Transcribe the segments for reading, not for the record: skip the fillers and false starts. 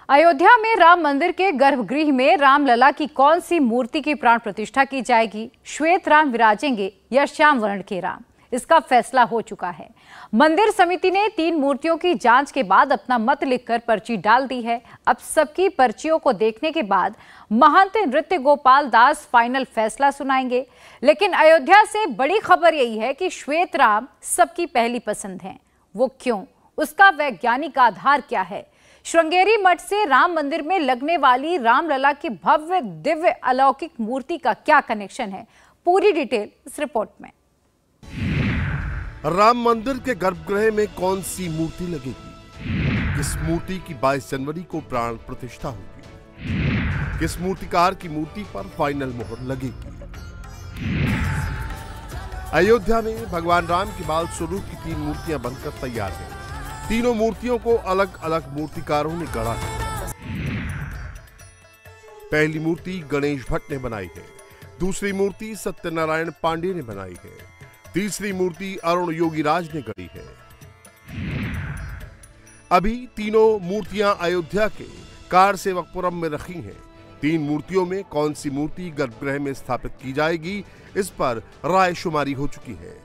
अयोध्या में राम मंदिर के गर्भगृह में रामलला की कौन सी मूर्ति की प्राण प्रतिष्ठा की जाएगी? श्वेत राम विराजेंगे या श्याम वर्ण के राम? इसका फैसला हो चुका है। मंदिर समिति ने 3 मूर्तियों की जांच के बाद अपना मत लिखकर पर्ची डाल दी है। अब सबकी पर्चियों को देखने के बाद महंत नृत्य गोपाल दास फाइनल फैसला सुनाएंगे। लेकिन अयोध्या से बड़ी खबर यही है कि श्वेत राम सबकी पहली पसंद है। वो क्यों? उसका वैज्ञानिक आधार क्या है? श्रृंगेरी मठ से राम मंदिर में लगने वाली रामलला की भव्य दिव्य अलौकिक मूर्ति का क्या कनेक्शन है? पूरी डिटेल इस रिपोर्ट में। राम मंदिर के गर्भगृह में कौन सी मूर्ति लगेगी? किस मूर्ति की 22 जनवरी को प्राण प्रतिष्ठा होगी? किस मूर्तिकार की मूर्ति पर फाइनल मोहर लगेगी? अयोध्या में भगवान राम के बाल स्वरूप की 3 मूर्तियां बनकर तैयार हैं। तीनों मूर्तियों को अलग अलग मूर्तिकारों ने गढ़ा है। पहली मूर्ति गणेश भट्ट ने बनाई है, दूसरी मूर्ति सत्यनारायण पांडे ने बनाई है, तीसरी मूर्ति अरुण योगीराज ने गढ़ी है। अभी तीनों मूर्तियां अयोध्या के कार सेवकपुरम में रखी हैं। 3 मूर्तियों में कौन सी मूर्ति गर्भगृह में स्थापित की जाएगी, इस पर राय शुमारी हो चुकी है।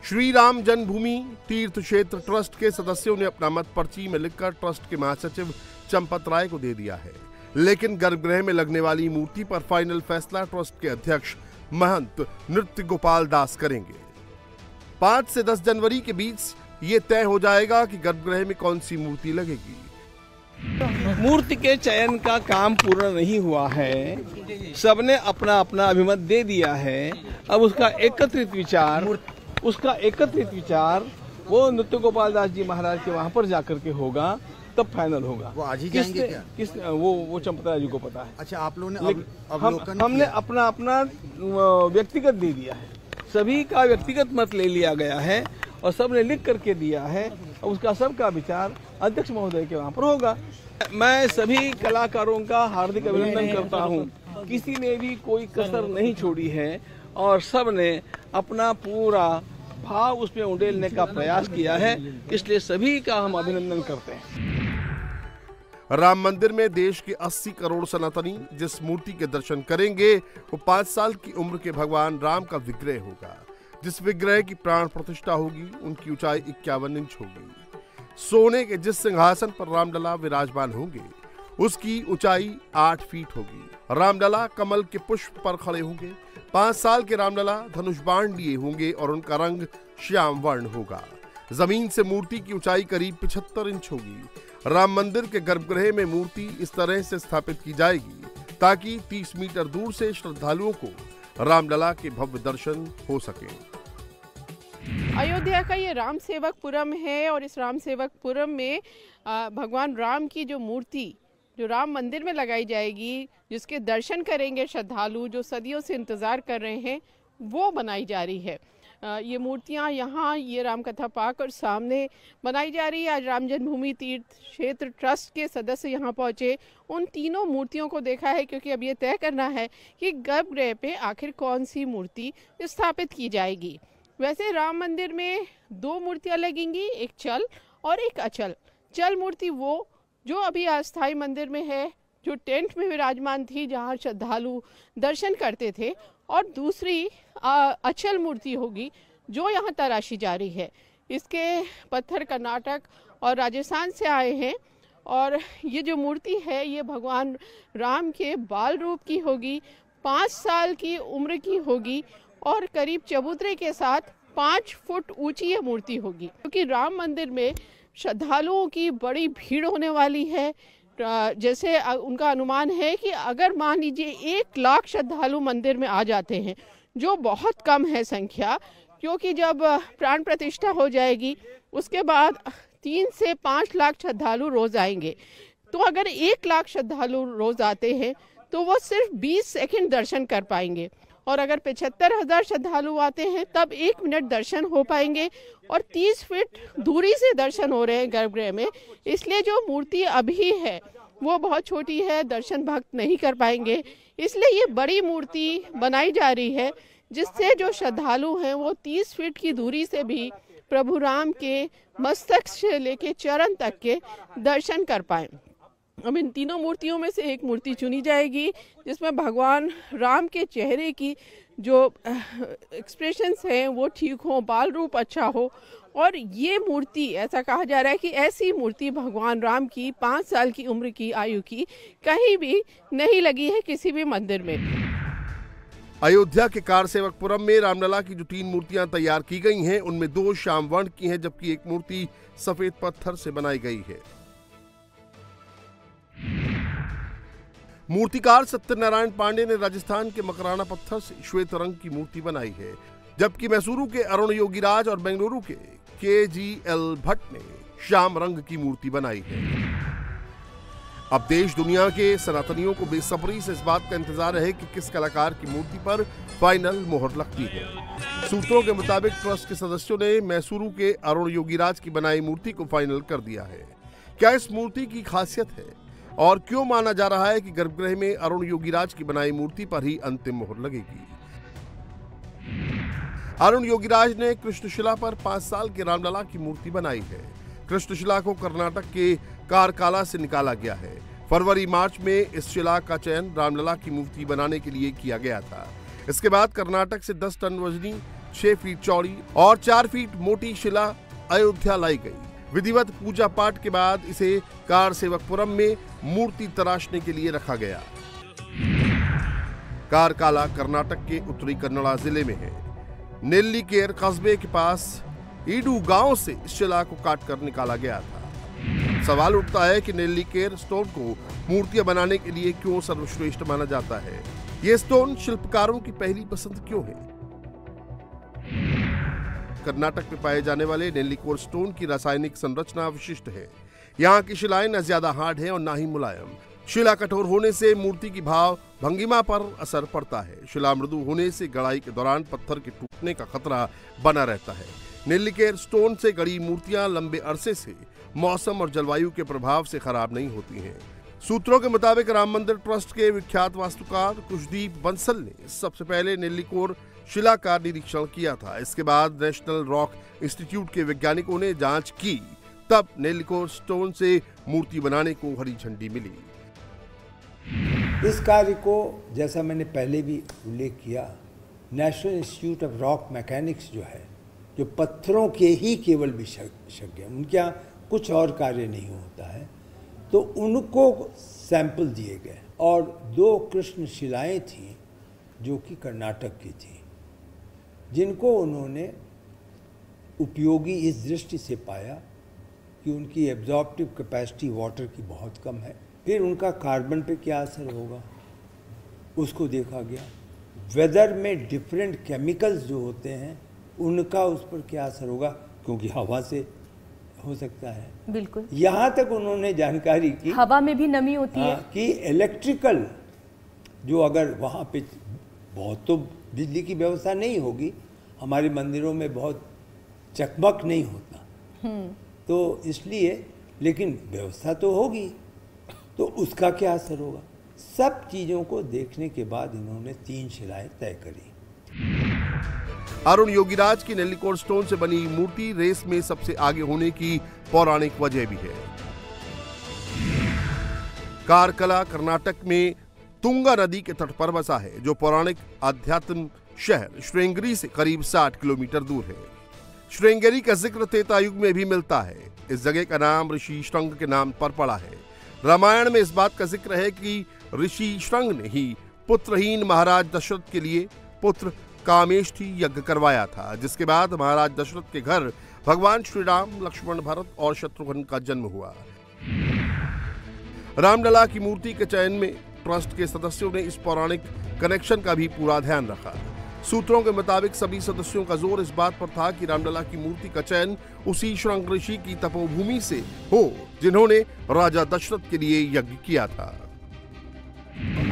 श्री राम जन्मभूमि तीर्थ क्षेत्र ट्रस्ट के सदस्यों ने अपना मत पर्ची में लिखकर ट्रस्ट के महासचिव चंपत राय को दे दिया है। लेकिन गर्भगृह में लगने वाली मूर्ति पर फाइनल फैसला ट्रस्ट के अध्यक्ष महंत नृत्य गोपाल दास करेंगे। 5 से 10 जनवरी के बीच ये तय हो जाएगा कि गर्भगृह में कौन सी मूर्ति लगेगी। मूर्ति के चयन का काम पूर्ण नहीं हुआ है। सबने अपना अपना अभिमत दे दिया है। अब उसका एकत्रित विचार वो नृत्य गोपाल दास जी महाराज के वहाँ पर जाकर के होगा, तब फाइनल होगा। वो आज ही जाएंगे क्या? वो चंपतराय जी को पता है। अच्छा, आप लोगों ने हमने अपना व्यक्तिगत दे दिया है। सभी का व्यक्तिगत मत ले लिया गया है और सबने लिख करके दिया है। और उसका सबका विचार अध्यक्ष महोदय के वहाँ पर होगा। मैं सभी कलाकारों का हार्दिक अभिनंदन करता हूँ। किसी ने भी कोई कसर नहीं छोड़ी है और सबने अपना पूरा भाव उसमें उंडेलने का प्रयास किया है। इसलिए सभी का हम अभिनंदन करते हैं। राम मंदिर में देश के 80 करोड़ सनातनी जिस मूर्ति के दर्शन करेंगे वो 5 साल की उम्र के भगवान राम का विग्रह होगा। जिस विग्रह की प्राण प्रतिष्ठा होगी उनकी ऊंचाई 51 इंच होगी। सोने के जिस सिंहासन पर रामलला विराजमान होंगे उसकी ऊंचाई 8 फीट होगी। रामलला कमल के पुष्प पर खड़े होंगे। 5 साल के रामलला धनुष बाण लिए होंगे और उनका रंग श्याम वर्ण होगा। जमीन से मूर्ति की ऊंचाई करीब 75 इंच होगी। राम मंदिर के गर्भगृह में मूर्ति इस तरह से स्थापित की जाएगी ताकि 30 मीटर दूर से श्रद्धालुओं को रामलला के भव्य दर्शन हो सके। अयोध्या का ये राम सेवकपुरम है और इस राम सेवकपुरम में भगवान राम की जो मूर्ति जो राम मंदिर में लगाई जाएगी, जिसके दर्शन करेंगे श्रद्धालु जो सदियों से इंतज़ार कर रहे हैं, वो बनाई जा रही है। ये मूर्तियाँ यहाँ ये राम कथा पार्क और सामने बनाई जा रही है। आज राम जन्मभूमि तीर्थ क्षेत्र ट्रस्ट के सदस्य यहाँ पहुँचे, उन तीनों मूर्तियों को देखा है, क्योंकि अब ये तय करना है कि गर्भगृह पे आखिर कौन सी मूर्ति स्थापित की जाएगी। वैसे राम मंदिर में 2 मूर्तियाँ लगेंगी, एक चल और एक अचल। चल मूर्ति वो जो अभी अस्थाई मंदिर में है, जो टेंट में विराजमान थी, जहाँ श्रद्धालु दर्शन करते थे, और दूसरी अचल मूर्ति होगी जो यहाँ तराशी जा रही है। इसके पत्थर कर्नाटक और राजस्थान से आए हैं और ये जो मूर्ति है ये भगवान राम के बाल रूप की होगी, 5 साल की उम्र की होगी और करीब चबूतरे के साथ 5 फुट ऊंची ये मूर्ति होगी। क्योंकि राम मंदिर में श्रद्धालुओं की बड़ी भीड़ होने वाली है। जैसे उनका अनुमान है कि अगर मान लीजिए 1 लाख श्रद्धालु मंदिर में आ जाते हैं, जो बहुत कम है संख्या, क्योंकि जब प्राण प्रतिष्ठा हो जाएगी उसके बाद 3 से 5 लाख श्रद्धालु रोज आएंगे। तो अगर 1 लाख श्रद्धालु रोज आते हैं तो वो सिर्फ 20 सेकंड दर्शन कर पाएंगे, और अगर 75,000 श्रद्धालु आते हैं तब 1 मिनट दर्शन हो पाएंगे, और 30 फीट दूरी से दर्शन हो रहे हैं गर्भगृह में। इसलिए जो मूर्ति अभी है वो बहुत छोटी है, दर्शन भक्त नहीं कर पाएंगे। इसलिए ये बड़ी मूर्ति बनाई जा रही है जिससे जो श्रद्धालु हैं वो 30 फीट की दूरी से भी प्रभु राम के मस्तक से लेके चरण तक के दर्शन कर पाएं। अब इन तीनों मूर्तियों में से एक मूर्ति चुनी जाएगी जिसमें भगवान राम के चेहरे की जो एक्सप्रेशंस हैं वो ठीक हो, बाल रूप अच्छा हो। और ये मूर्ति, ऐसा कहा जा रहा है कि ऐसी मूर्ति भगवान राम की 5 साल की उम्र की आयु की कहीं भी नहीं लगी है किसी भी मंदिर में। अयोध्या के कारसेवकपुरम में रामलला की जो 3 मूर्तियां तैयार की गई हैं, उनमें 2 श्याम वर्ण की हैं, जबकि एक मूर्ति सफेद पत्थर से बनाई गई है। मूर्तिकार सत्यनारायण पांडे ने राजस्थान के मकराना पत्थर से श्वेत रंग की मूर्ति बनाई है, जबकि मैसूरू के अरुण योगीराज और बेंगलुरु के KGL भट्ट ने श्याम रंग की मूर्ति बनाई है। अब देश दुनिया के सनातनियों को बेसब्री से इस बात का इंतजार है कि किस कलाकार की मूर्ति पर फाइनल मोहर लगती है। सूत्रों के मुताबिक ट्रस्ट के सदस्यों ने मैसूरू के अरुण योगीराज की बनाई मूर्ति को फाइनल कर दिया है। क्या इस मूर्ति की खासियत है और क्यों माना जा रहा है कि गर्भगृह में अरुण योगीराज की बनाई मूर्ति पर ही अंतिम मोहर लगेगी? अरुण योगीराज ने कृष्णशिला पर 5 साल के रामलला की मूर्ति बनाई है। कृष्णशिला को कर्नाटक के कारकाला से निकाला गया है। फरवरी-मार्च में इस शिला का चयन रामलला की मूर्ति बनाने के लिए किया गया था। इसके बाद कर्नाटक से 10 टन वजनी, 6 फीट चौड़ी और 4 फीट मोटी शिला अयोध्या लाई गई। विधिवत पूजा पाठ के बाद इसे कारसेवकपुरम में मूर्ति तराशने के लिए रखा गया। कारकाला कर्नाटक के उत्तरी कन्नड़ा जिले में है। नेल्लीकेर कस्बे के पास ईडू गांव से इस शिला को काटकर निकाला गया था। सवाल उठता है कि नेल्लीकेर स्टोन को मूर्तियां बनाने के लिए क्यों सर्वश्रेष्ठ माना जाता है? ये स्टोन शिल्पकारों की पहली पसंद क्यों है? कर्नाटक में पाए जाने वाले नेल्लीकोर स्टोन की रासायनिक संरचना विशिष्ट है। यहाँ की शिलाएं न ज्यादा हार्ड है और न ही मुलायम। शिला कठोर होने से मूर्ति की भाव भंगिमा पर असर पड़ता है। शिला मृदु होने से गढ़ाई के दौरान पत्थर के टूटने का खतरा बना रहता है। नेल्लीकेर स्टोन से गढ़ी मूर्तियां लंबे अरसे से मौसम और जलवायु के प्रभाव से खराब नहीं होती हैं। सूत्रों के मुताबिक राम मंदिर ट्रस्ट के विख्यात वास्तुकार कुशदीप बंसल ने सबसे पहले नेल्लीकोर शिला का निरीक्षण किया था। इसके बाद नेशनल रॉक इंस्टीट्यूट के वैज्ञानिकों ने जांच की, तब नेल्लीकोर स्टोन से मूर्ति बनाने को हरी झंडी मिली। इस कार्य को, जैसा मैंने पहले भी उल्लेख किया, national institute of rock mechanics जो है, जो पत्थरों के ही केवल विशेषज्ञ हैं, उनके यहाँ कुछ और कार्य नहीं होता है, तो उनको सैंपल दिए गए और 2 कृष्ण शिलाएं थीं जो कि कर्नाटक की थी, जिनको उन्होंने उपयोगी इस दृष्टि से पाया कि उनकी एब्जॉर्प्टिव कैपेसिटी वाटर की बहुत कम है। फिर उनका कार्बन पे क्या असर होगा उसको देखा गया। वेदर में डिफरेंट केमिकल्स जो होते हैं उनका उस पर क्या असर होगा, क्योंकि हवा से हो सकता है। बिल्कुल। यहाँ तक उन्होंने जानकारी की हवा में भी नमी होती है कि इलेक्ट्रिकल जो, अगर वहाँ पे बहुत तो बिजली की व्यवस्था नहीं होगी, हमारे मंदिरों में बहुत चकमक नहीं होता, तो इसलिए, लेकिन व्यवस्था तो होगी, तो उसका क्या असर होगा। सब चीजों को देखने के बाद इन्होंने 3 शिलाएं तय करी। अरुण योगीराज की नेल्लीकोर स्टोन से बनी मूर्ति रेस में सबसे आगे होने की पौराणिक वजह भी है। कारकला कर्नाटक में तुंगा नदी के तट पर बसा है, जो पौराणिक आध्यात्म शहर श्रृंगेरी से करीब 60 किलोमीटर दूर है। श्रृंगेरी का जिक्र त्रेतायुग में भी मिलता है। इस जगह का नाम ऋषि श्रृंग के नाम पर पड़ा है। रामायण में इस बात का जिक्र है कि ऋषि श्रृंग ने ही पुत्रहीन महाराज दशरथ के लिए पुत्र कामेष्ठी यज्ञ करवाया था, जिसके बाद महाराज दशरथ के घर भगवान श्री राम, लक्ष्मण, भरत और शत्रुघ्न का जन्म हुआ। रामलला की मूर्ति के चयन में ट्रस्ट के सदस्यों ने इस पौराणिक कनेक्शन का भी पूरा ध्यान रखा। सूत्रों के मुताबिक सभी सदस्यों का जोर इस बात पर था कि रामलला की मूर्ति का चयन उसी श्रृंग ऋषि की तपोभूमि से हो जिन्होंने राजा दशरथ के लिए यज्ञ किया था।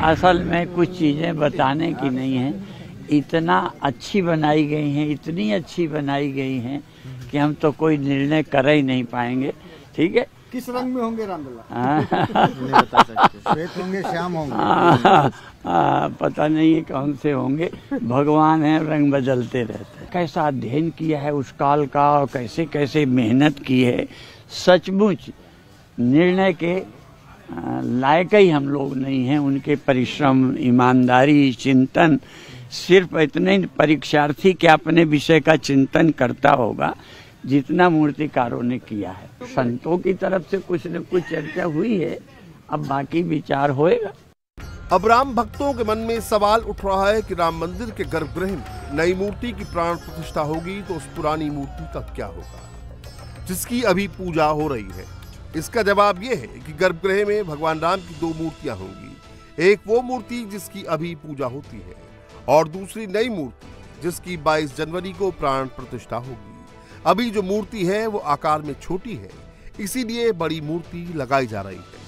असल में कुछ चीजें बताने की नहीं है, इतना अच्छी बनाई गई हैं, इतनी अच्छी बनाई गई हैं कि हम तो कोई निर्णय कर ही नहीं पाएंगे। ठीक है, किस रंग में होंगे रामलला? नहीं बता सकते। श्वेत होंगे, श्याम होंगे? पता नहीं है कौन से होंगे, भगवान है, रंग बदलते रहते हैं। कैसा अध्ययन किया है उस काल का और कैसे कैसे मेहनत की है, सचमुच निर्णय के लायक ही हम लोग नहीं हैं। उनके परिश्रम, ईमानदारी, चिंतन, सिर्फ इतने परीक्षार्थी के अपने विषय का चिंतन करता होगा जितना मूर्तिकारों ने किया है। संतों की तरफ से कुछ न कुछ चर्चा हुई है, अब बाकी विचार होएगा। अब राम भक्तों के मन में सवाल उठ रहा है कि राम मंदिर के गर्भगृह में नई मूर्ति की प्राण प्रतिष्ठा होगी तो उस पुरानी मूर्ति का क्या होगा जिसकी अभी पूजा हो रही है। इसका जवाब यह है कि गर्भगृह में भगवान राम की दो मूर्तियां होंगी। एक वो मूर्ति जिसकी अभी पूजा होती है और दूसरी नई मूर्ति जिसकी 22 जनवरी को प्राण प्रतिष्ठा होगी। अभी जो मूर्ति है वो आकार में छोटी है, इसीलिए बड़ी मूर्ति लगाई जा रही है।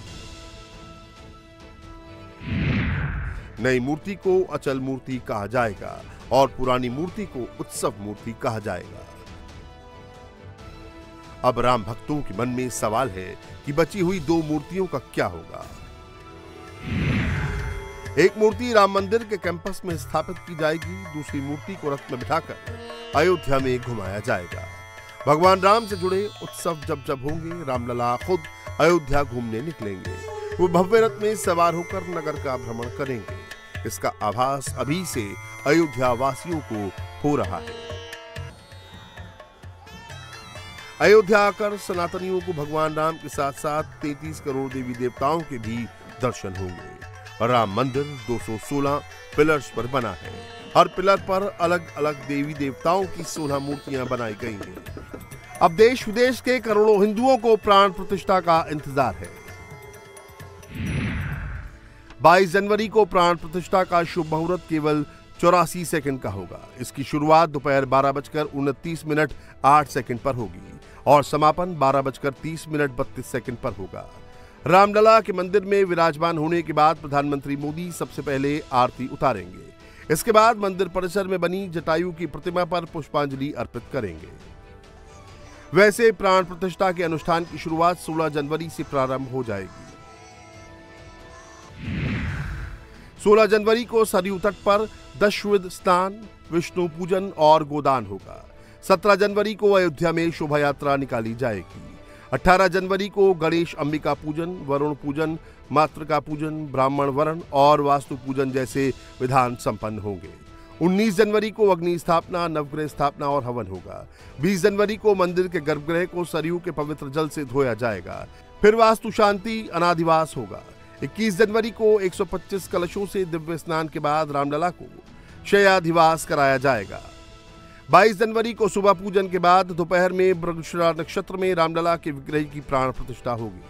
नई मूर्ति को अचल मूर्ति कहा जाएगा और पुरानी मूर्ति को उत्सव मूर्ति कहा जाएगा। अब राम भक्तों के मन में सवाल है कि बची हुई दो मूर्तियों का क्या होगा। एक मूर्ति राम मंदिर के कैंपस में स्थापित की जाएगी, दूसरी मूर्ति को रथ में बिठाकर अयोध्या में घुमाया जाएगा। भगवान राम से जुड़े उत्सव जब होंगे, रामलला खुद अयोध्या घूमने निकलेंगे। वो भव्य रथ में सवार होकर नगर का भ्रमण करेंगे। इसका आभास अभी से अयोध्या वासियों को हो रहा है। अयोध्या आकर सनातनियों को भगवान राम के साथ साथ 33 करोड़ देवी देवताओं के भी दर्शन होंगे। राम मंदिर 216 पिलर्स पर बना है। हर पिलर पर अलग अलग देवी देवताओं की 16 मूर्तियां बनाई गई हैं। अब देश विदेश के करोड़ों हिंदुओं को प्राण प्रतिष्ठा का इंतजार है। 22 जनवरी को प्राण प्रतिष्ठा का शुभ मुहूर्त केवल 84 सेकंड का होगा। इसकी शुरुआत दोपहर 12:29:08 पर होगी और समापन 12:30:32 पर होगा। रामलला के मंदिर में विराजमान होने के बाद प्रधानमंत्री मोदी सबसे पहले आरती उतारेंगे। इसके बाद मंदिर परिसर में बनी जटायु की प्रतिमा पर पुष्पांजलि अर्पित करेंगे। वैसे प्राण प्रतिष्ठा के अनुष्ठान की शुरुआत 16 जनवरी से प्रारंभ हो जाएगी। 16 जनवरी को सरयू तट पर दशविध स्नान, विष्णु पूजन और गोदान होगा। 17 जनवरी को अयोध्या में शोभा यात्रा निकाली जाएगी। 18 जनवरी को गणेश अंबिका पूजन, वरुण पूजन, मातृका पूजन, ब्राह्मण वरण और वास्तु पूजन जैसे विधान संपन्न होंगे। 19 जनवरी को अग्नि स्थापना, नवग्रह स्थापना और हवन होगा। 20 जनवरी को मंदिर के गर्भगृह को सरयू के पवित्र जल से धोया जाएगा। फिर वास्तु शांति, अनाधिवास होगा। 21 जनवरी को 125 कलशों से दिव्य स्नान के बाद रामलला को शय्याधिवास कराया जाएगा। 22 जनवरी को सुबह पूजन के बाद दोपहर में मृगशिरा नक्षत्र में रामलला के विग्रह की प्राण प्रतिष्ठा होगी।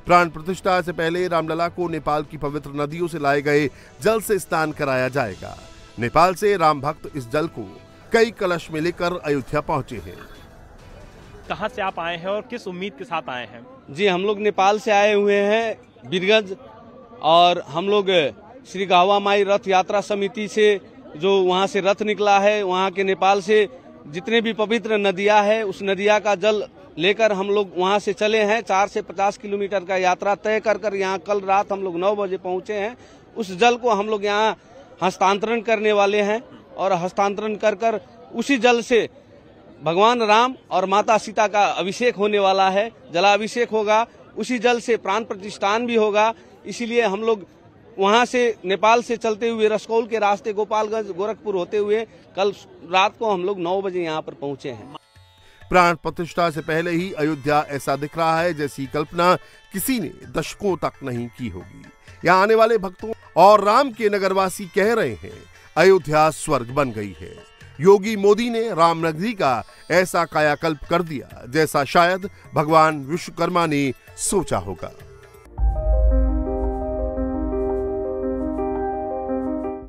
प्राण प्रतिष्ठा से पहले रामलला को नेपाल की पवित्र नदियों से लाए गए जल से स्नान कराया जाएगा। नेपाल से राम भक्त इस जल को कई कलश में लेकर अयोध्या पहुंचे हैं। कहां से आप आए हैं और किस उम्मीद के साथ आए हैं? जी, हम लोग नेपाल से आए हुए हैं, बीरगंज, और हम लोग श्री गावा माई रथ यात्रा समिति से जो वहां से रथ निकला है, वहां के नेपाल से जितने भी पवित्र नदियां है उस नदिया का जल लेकर हम लोग वहां से चले हैं। 4 से 50 किलोमीटर का यात्रा तय कर यहाँ कल रात हम लोग 9 बजे पहुंचे हैं। उस जल को हम लोग यहाँ हस्तांतरण करने वाले हैं और हस्तांतरण कर उसी जल से भगवान राम और माता सीता का अभिषेक होने वाला है। जलाभिषेक होगा, उसी जल से प्राण प्रतिष्ठान भी होगा। इसीलिए हम लोग वहां से नेपाल से चलते हुए रसकौल के रास्ते गोपालगंज, गोरखपुर होते हुए कल रात को हम लोग 9 बजे यहाँ पर पहुंचे हैं। प्राण प्रतिष्ठा से पहले ही अयोध्या ऐसा दिख रहा है जैसी कल्पना किसी ने दशकों तक नहीं की होगी। यहाँ आने वाले भक्तों और राम के नगरवासी कह रहे हैं अयोध्या स्वर्ग बन गई है। योगी मोदी ने रामनगरी का ऐसा कायाकल्प कर दिया जैसा शायद भगवान विश्वकर्मा ने सोचा होगा।